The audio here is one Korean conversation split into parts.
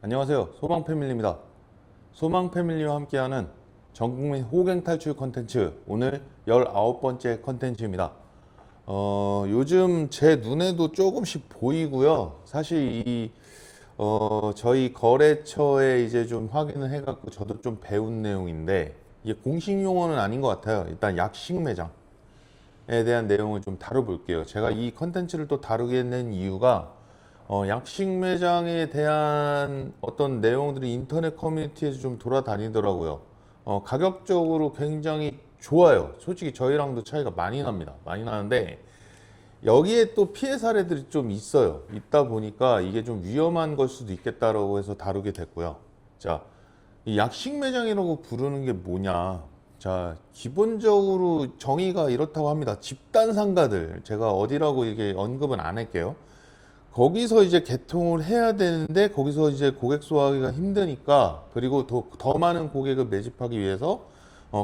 안녕하세요. 소망패밀리입니다. 소망패밀리와 함께하는 전국민 호갱 탈출 컨텐츠, 오늘 19번째 컨텐츠입니다. 요즘 제 눈에도 조금씩 보이고요. 사실 저희 거래처에 이제 좀 확인을 해갖고 저도 좀 배운 내용인데, 이게 공식 용어는 아닌 것 같아요. 일단 약식 매장에 대한 내용을 좀 다뤄볼게요. 제가 이 컨텐츠를 또 다루게 된 이유가 약식 매장에 대한 어떤 내용들이 인터넷 커뮤니티에서 좀 돌아다니더라고요. 가격적으로 굉장히 좋아요. 솔직히 저희랑도 차이가 많이 납니다. 많이 나는데 여기에 또 피해 사례들이 좀 있어요. 있다 보니까 이게 좀 위험한 걸 수도 있겠다라고 해서 다루게 됐고요. 자, 이 약식 매장이라고 부르는 게 뭐냐? 자, 기본적으로 정의가 이렇다고 합니다. 집단 상가들, 제가 어디라고 이게 언급은 안 할게요. 거기서 이제 개통을 해야 되는데 거기서 이제 고객 수하기가 힘드니까, 그리고 더 많은 고객을 매집하기 위해서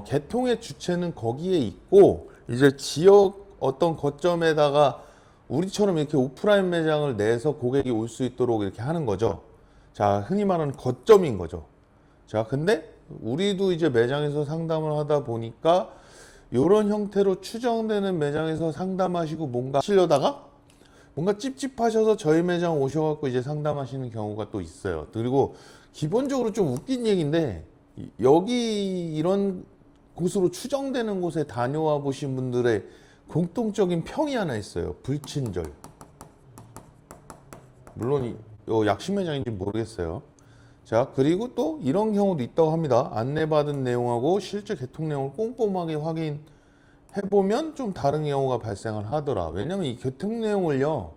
개통의 주체는 거기에 있고, 이제 지역 어떤 거점에다가 우리처럼 이렇게 오프라인 매장을 내서 고객이 올 수 있도록 이렇게 하는 거죠. 자, 흔히 말하는 거점인 거죠. 자, 근데 우리도 이제 매장에서 상담을 하다 보니까 이런 형태로 추정되는 매장에서 상담하시고 뭔가 하시려다가 뭔가 찝찝하셔서 저희 매장 오셔갖고 이제 상담하시는 경우가 또 있어요. 그리고 기본적으로 좀 웃긴 얘기인데, 여기 이런 곳으로 추정되는 곳에 다녀와 보신 분들의 공통적인 평이 하나 있어요. 불친절. 물론 약식 매장인지 모르겠어요. 자, 그리고 또 이런 경우도 있다고 합니다. 안내받은 내용하고 실제 개통 내용을 꼼꼼하게 확인해보면 좀 다른 경우가 발생을 하더라. 왜냐면 이 개통 내용을요,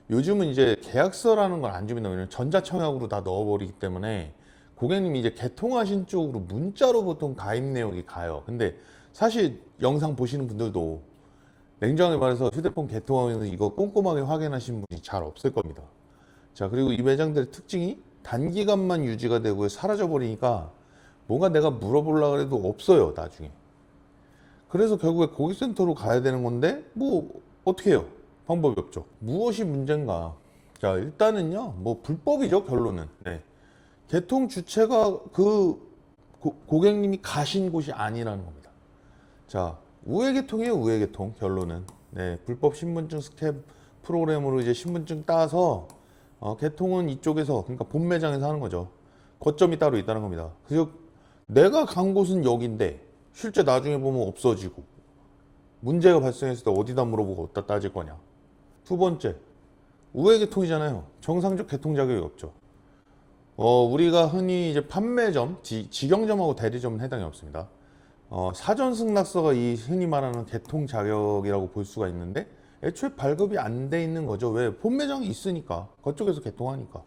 요즘은 이제 계약서라는 걸 안 줍니다. 왜냐면 전자청약으로 다 넣어버리기 때문에 고객님이 이제 개통하신 쪽으로 문자로 보통 가입 내역이 가요. 근데 사실 영상 보시는 분들도 냉정하게 말해서 휴대폰 개통하면서 이거 꼼꼼하게 확인하신 분이 잘 없을 겁니다. 자, 그리고 이 매장들의 특징이 단기간만 유지가 되고 사라져 버리니까 뭔가 내가 물어보려고 해도 없어요, 나중에. 그래서 결국에 고객센터로 가야 되는 건데 뭐 어떻게 해요? 방법이 없죠. 무엇이 문제인가? 자, 일단은요, 뭐 불법이죠, 결론은. 네. 개통 주체가 그 고객님이 가신 곳이 아니라는 겁니다. 자, 우회 개통이에요, 우회 개통. 결론은. 네, 불법 신분증 스캔 프로그램으로 이제 신분증 따서 개통은 이쪽에서, 그러니까 본 매장에서 하는 거죠. 거점이 따로 있다는 겁니다. 그래서 내가 간 곳은 여기인데 실제 나중에 보면 없어지고, 문제가 발생했을 때 어디다 물어보고 어디다 따질 거냐. 두 번째, 우회 개통이잖아요. 정상적 개통 자격이 없죠. 우리가 흔히 이제 판매점, 직영점하고 대리점은 해당이 없습니다. 사전 승낙서가 이 흔히 말하는 개통 자격이라고 볼 수가 있는데, 애초에 발급이 안 돼 있는 거죠. 왜? 본매장이 있으니까. 그쪽에서 개통하니까.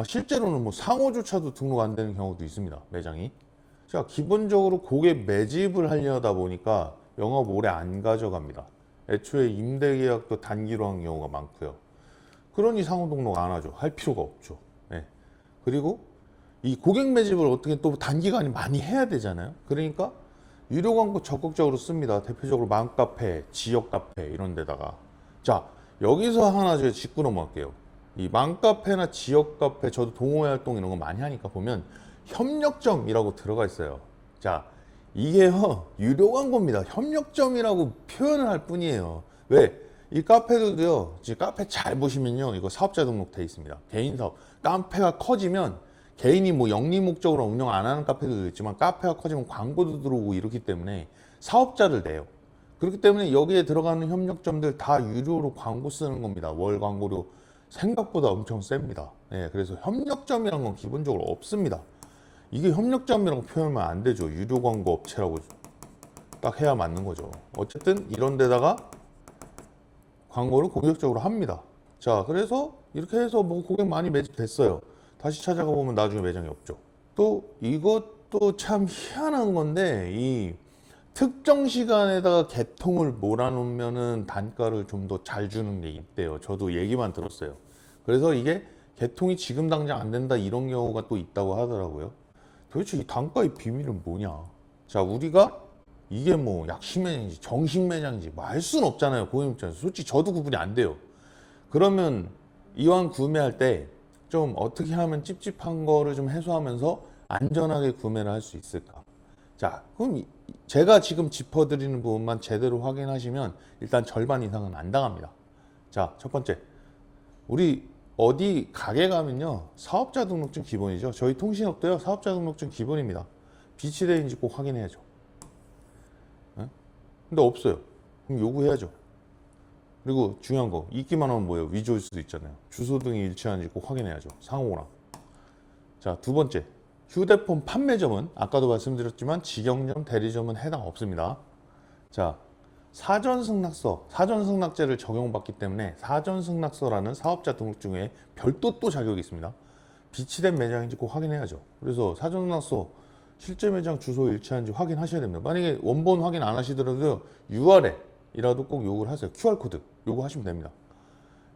실제로는 뭐 상호조차도 등록 안 되는 경우도 있습니다. 매장이. 자, 기본적으로 고객 매집을 하려다 보니까 영업 오래 안 가져갑니다. 애초에 임대 계약도 단기로 한 경우가 많고요. 그러니 상호 등록 안 하죠. 할 필요가 없죠. 네. 그리고 이 고객 매집을 어떻게 또 단기간이 많이 해야 되잖아요. 그러니까 유료 광고 적극적으로 씁니다. 대표적으로 맘카페, 지역 카페 이런 데다가. 자, 여기서 하나 제가 짚고 넘어갈게요. 이 맘카페나 지역 카페, 저도 동호회 활동 이런 거 많이 하니까 보면 협력점이라고 들어가 있어요. 자, 이게요, 유료 광고입니다. 협력점이라고 표현을 할 뿐이에요. 왜? 이 카페들도요, 지금 카페 잘 보시면요, 이거 사업자 등록돼 있습니다. 개인 사업. 카페가 커지면 개인이 뭐 영리 목적으로 운영 안 하는 카페도 있지만, 카페가 커지면 광고도 들어오고 이렇기 때문에 사업자를 내요. 그렇기 때문에 여기에 들어가는 협력점들 다 유료로 광고 쓰는 겁니다. 월 광고료 생각보다 엄청 셉니다. 네, 그래서 협력점이란 건 기본적으로 없습니다. 이게 협력점이라고 표현하면 안 되죠. 유료 광고 업체라고 딱 해야 맞는 거죠. 어쨌든 이런 데다가 광고를 공격적으로 합니다. 자, 그래서 이렇게 해서 뭐 고객 많이 매집됐어요. 다시 찾아가 보면 나중에 매장이 없죠. 또 이것도 참 희한한 건데, 이 특정 시간에다가 개통을 몰아놓으면은 단가를 좀 더 잘 주는 게 있대요. 저도 얘기만 들었어요. 그래서 이게 개통이 지금 당장 안 된다 이런 경우가 또 있다고 하더라고요. 도대체 이 단가의 비밀은 뭐냐? 자, 우리가 이게 뭐 약식 매장인지 정식 매장인지 뭐 알 수는 없잖아요. 고객 입장에서. 솔직히 저도 구분이 안 돼요. 그러면 이왕 구매할 때 좀 어떻게 하면 찝찝한 거를 좀 해소하면서 안전하게 구매를 할 수 있을까? 자, 그럼 제가 지금 짚어드리는 부분만 제대로 확인하시면 일단 절반 이상은 안 당합니다. 자, 첫 번째, 우리 어디 가게 가면요, 사업자 등록증 기본이죠. 저희 통신업도요, 사업자 등록증 기본입니다. 비치돼있는지 꼭 확인해야죠. 네? 근데 없어요. 그럼 요구해야죠. 그리고 중요한 거, 있기만 하면 뭐예요? 위조일 수도 있잖아요. 주소 등이 일치하는지 꼭 확인해야죠. 상호랑. 자, 두 번째, 휴대폰 판매점은 아까도 말씀드렸지만 직영점, 대리점은 해당 없습니다. 자, 사전승낙제를 적용받기 때문에 사전승낙서라는 사업자 등록증에 별도 또 자격이 있습니다. 비치된 매장인지 꼭 확인해야죠. 그래서 사전승낙서 실제 매장 주소 일치하는지 확인하셔야 됩니다. 만약에 원본 확인 안 하시더라도 URL이라도 꼭 요구를 하세요. QR코드 요구하시면 됩니다.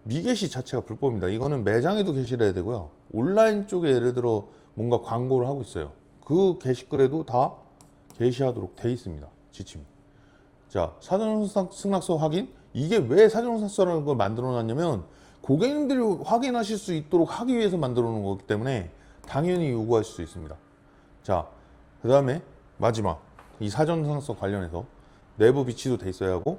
미게시 자체가 불법입니다. 이거는 매장에도 게시를 해야 되고요. 온라인 쪽에 예를 들어 뭔가 광고를 하고 있어요. 그 게시글에도 다 게시하도록 돼 있습니다. 지침이. 자, 사전승낙서 확인. 이게 왜 사전승낙서라는 걸 만들어 놨냐면 고객님들이 확인하실 수 있도록 하기 위해서 만들어 놓은 거기 때문에 당연히 요구할 수 있습니다. 자, 그 다음에 마지막 이 사전승낙서 관련해서 내부 비치도 돼 있어야 하고,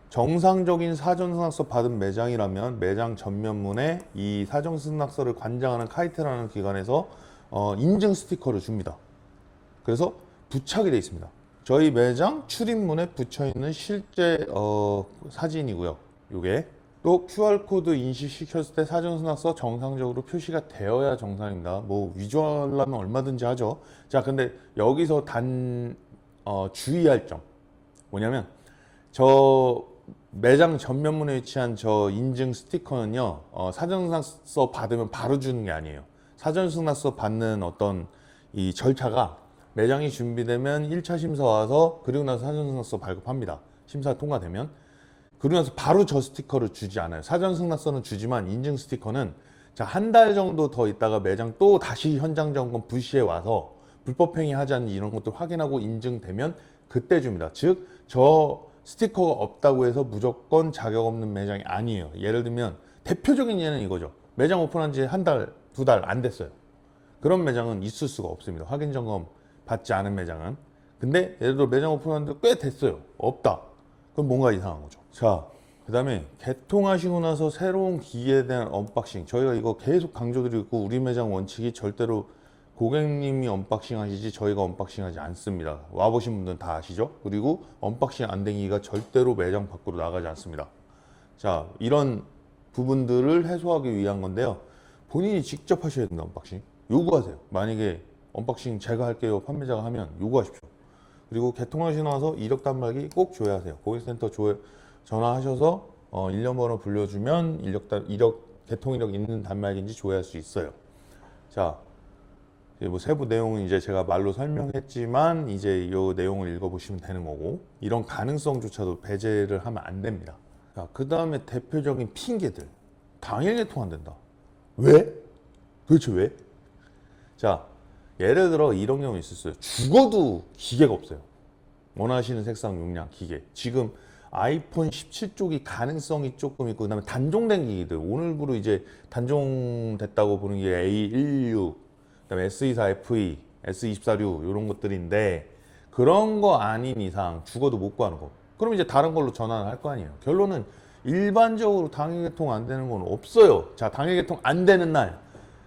정상적인 사전승낙서 받은 매장이라면 매장 전면문에 이 사전승낙서를 관장하는 카이트라는 기관에서 인증 스티커를 줍니다. 그래서 부착이 되어 있습니다. 저희 매장 출입문에 붙여있는 실제 사진이고요. 요게 또 QR코드 인식시켰을 때 사전승낙서 정상적으로 표시가 되어야 정상입니다. 뭐 위조하려면 얼마든지 하죠. 자, 근데 여기서 주의할 점 뭐냐면, 저 매장 전면문에 위치한 저 인증 스티커는요, 사전승낙서 받으면 바로 주는 게 아니에요. 사전승낙서 받는 어떤 이 절차가, 매장이 준비되면 1차 심사 와서 그리고 나서 사전승낙서 발급합니다. 심사 통과되면. 그리고 나서 바로 저 스티커를 주지 않아요. 사전승낙서는 주지만 인증 스티커는 한 달 정도 더 있다가 매장 또 다시 현장 점검 부시에 와서 불법행위 하지 않는지 이런 것도 확인하고 인증되면 그때 줍니다. 즉, 저 스티커가 없다고 해서 무조건 자격 없는 매장이 아니에요. 예를 들면 대표적인 예는 이거죠. 매장 오픈한 지 한 달, 두 달 안 됐어요. 그런 매장은 있을 수가 없습니다. 확인 점검 받지 않은 매장은. 근데 예를 들어 매장 오픈하는데 꽤 됐어요. 없다. 그럼 뭔가 이상한 거죠. 자, 그 다음에 개통하시고 나서 새로운 기기에 대한 언박싱. 저희가 이거 계속 강조드리고 있고, 우리 매장 원칙이 절대로 고객님이 언박싱 하시지 저희가 언박싱 하지 않습니다. 와보신 분들은 다 아시죠? 그리고 언박싱 안 된 기기가 절대로 매장 밖으로 나가지 않습니다. 자, 이런 부분들을 해소하기 위한 건데요. 본인이 직접 하셔야 됩니다. 언박싱. 요구하세요. 만약에 언박싱 제가 할게요 판매자가 하면 요구하십시오. 그리고 개통하시고 나서 이력 단말기 꼭 조회하세요. 고객센터 전화하셔서 1년 번호 불려주면 개통 이력 있는 단말기인지 조회할 수 있어요. 자, 뭐 세부 내용은 이제 제가 말로 설명했지만 이제 이 내용을 읽어보시면 되는 거고, 이런 가능성조차도 배제를 하면 안 됩니다. 자, 그 다음에 대표적인 핑계들. 당일 개통 안 된다. 왜? 도대체 왜? 자, 예를 들어 이런 경우 있었어요. 죽어도 기계가 없어요. 원하시는 색상, 용량, 기계. 지금 아이폰 17 쪽이 가능성이 조금 있고, 그다음에 단종된 기기들. 오늘부로 이제 단종됐다고 보는 게 A16, 그다음에 S24FE, S246 이런 것들인데, 그런 거 아닌 이상 죽어도 못 구하는 거. 그럼 이제 다른 걸로 전환을 할 거 아니에요. 결론은 일반적으로 당일 개통 안 되는 건 없어요. 자, 당일 개통 안 되는 날.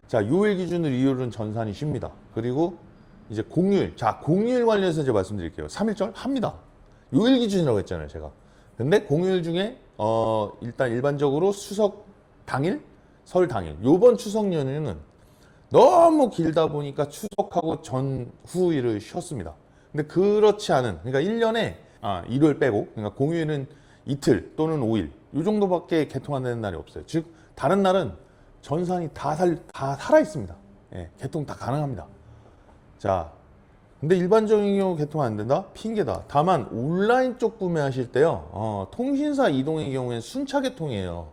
자, 요일 기준으로 이율은 전산이 쉽니다. 그리고 이제 공휴일. 자, 공휴일 관련해서 이제 말씀드릴게요. 3일절 합니다. 요일 기준이라고 했잖아요, 제가. 근데 공휴일 중에 일단 일반적으로 추석 당일, 설 당일. 요번 추석 연휴는 너무 길다 보니까 추석하고 전후일을 쉬었습니다. 근데 그렇지 않은, 그러니까 1년에 일요일 빼고, 그러니까 공휴일은 이틀 또는 5일 요 정도밖에 개통 안 되는 날이 없어요. 즉 다른 날은 전산이 다 살아 있습니다. 예, 개통 다 가능합니다. 자, 근데 일반적인 경우 개통 안 된다? 핑계다. 다만 온라인 쪽 구매하실 때요, 통신사 이동의 경우에는 순차 개통이에요.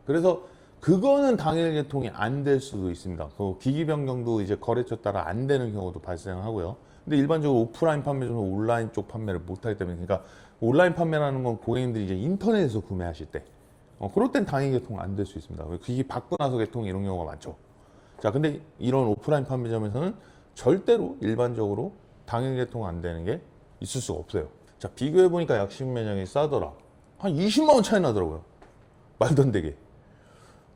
그래서 그거는 당일 개통이 안 될 수도 있습니다. 그 기기 변경도 이제 거래처 따라 안 되는 경우도 발생하고요. 근데 일반적으로 오프라인 판매점은 온라인 쪽 판매를 못하기 때문에, 그러니까 온라인 판매라는 건 고객님들이 이제 인터넷에서 구매하실 때, 그럴 땐 당일 개통 안 될 수 있습니다. 기기 받고 나서 개통 이런 경우가 많죠. 자, 근데 이런 오프라인 판매점에서는 절대로 일반적으로 당일 개통 안 되는 게 있을 수가 없어요. 자, 비교해 보니까 약식 매장이 싸더라. 한 20만 원 차이 나더라고요. 말도 안 되게.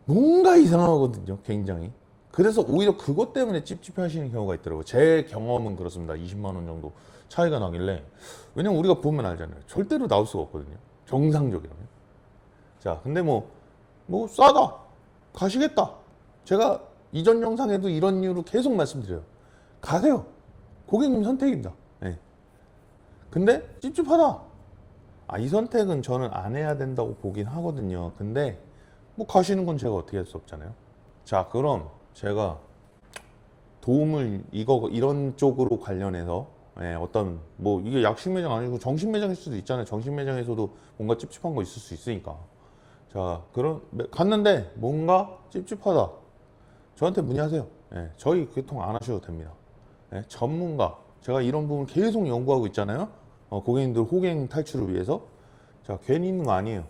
뭔가 이상하거든요, 굉장히. 그래서 오히려 그것 때문에 찝찝해 하시는 경우가 있더라고요. 제 경험은 그렇습니다. 20만 원 정도 차이가 나길래. 왜냐면 우리가 보면 알잖아요. 절대로 나올 수가 없거든요. 정상적이라면. 자, 근데 뭐 싸다. 가시겠다. 제가 이전 영상에도 이런 이유로 계속 말씀드려요. 가세요. 고객님 선택입니다. 네. 근데 찝찝하다. 이 선택은 저는 안 해야 된다고 보긴 하거든요. 근데 뭐 가시는 건 제가 어떻게 할 수 없잖아요. 자, 그럼 제가 도움을 이런 쪽으로 관련해서 어떤 뭐 이게 약식 매장 아니고 정식 매장일 수도 있잖아요. 정식 매장에서도 뭔가 찝찝한 거 있을 수 있으니까. 자, 그럼 갔는데 뭔가 찝찝하다. 저한테 문의하세요. 저희 개통 안 하셔도 됩니다. 전문가. 제가 이런 부분 계속 연구하고 있잖아요. 고객님들 호갱 탈출을 위해서. 자, 괜히 있는 거 아니에요.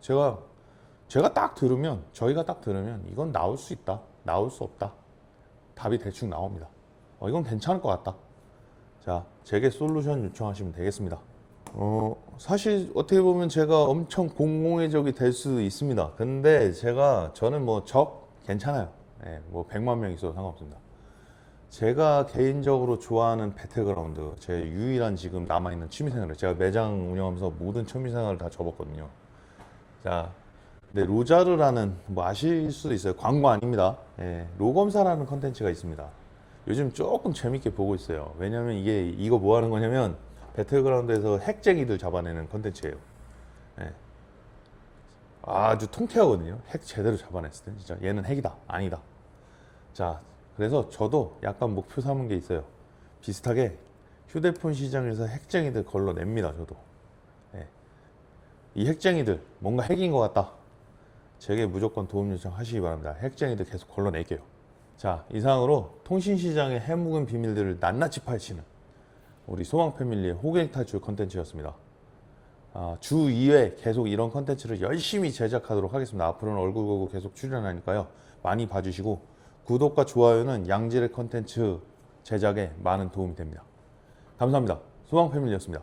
제가 딱 들으면, 저희가 딱 들으면 이건 나올 수 있다. 나올 수 없다. 답이 대충 나옵니다. 이건 괜찮을 것 같다. 자, 제게 솔루션 요청하시면 되겠습니다. 사실 어떻게 보면 제가 엄청 공공의 적이 될 수 있습니다. 근데 저는 뭐 괜찮아요. 뭐 100만 명 있어도 상관없습니다. 제가 개인적으로 좋아하는 배틀그라운드, 제 유일한 지금 남아있는 취미생활을, 제가 매장 운영하면서 모든 취미생활을 다 접었거든요. 자, 근데 로자르라는, 뭐 아실 수도 있어요. 광고 아닙니다. 로검사라는 컨텐츠가 있습니다. 요즘 조금 재밌게 보고 있어요. 왜냐면 이거 뭐 하는 거냐면 배틀그라운드에서 핵쟁이들 잡아내는 컨텐츠예요. 아주 통쾌하거든요. 핵 제대로 잡아냈을 때 진짜 얘는 핵이다, 아니다. 자, 그래서 저도 약간 목표 삼은 게 있어요. 비슷하게 휴대폰 시장에서 핵쟁이들 걸러냅니다. 저도. 이 핵쟁이들 뭔가 핵인 것 같다. 제게 무조건 도움 요청하시기 바랍니다. 핵쟁이들 계속 걸러낼게요. 자, 이상으로 통신시장의 해묵은 비밀들을 낱낱이 파헤치는 우리 소망 패밀리의 호갱 탈출 컨텐츠였습니다. 주 2회 계속 이런 컨텐츠를 열심히 제작하도록 하겠습니다. 앞으로는 얼굴 보고 계속 출연하니까요. 많이 봐주시고 구독과 좋아요는 양질의 컨텐츠 제작에 많은 도움이 됩니다. 감사합니다. 소망 패밀리였습니다.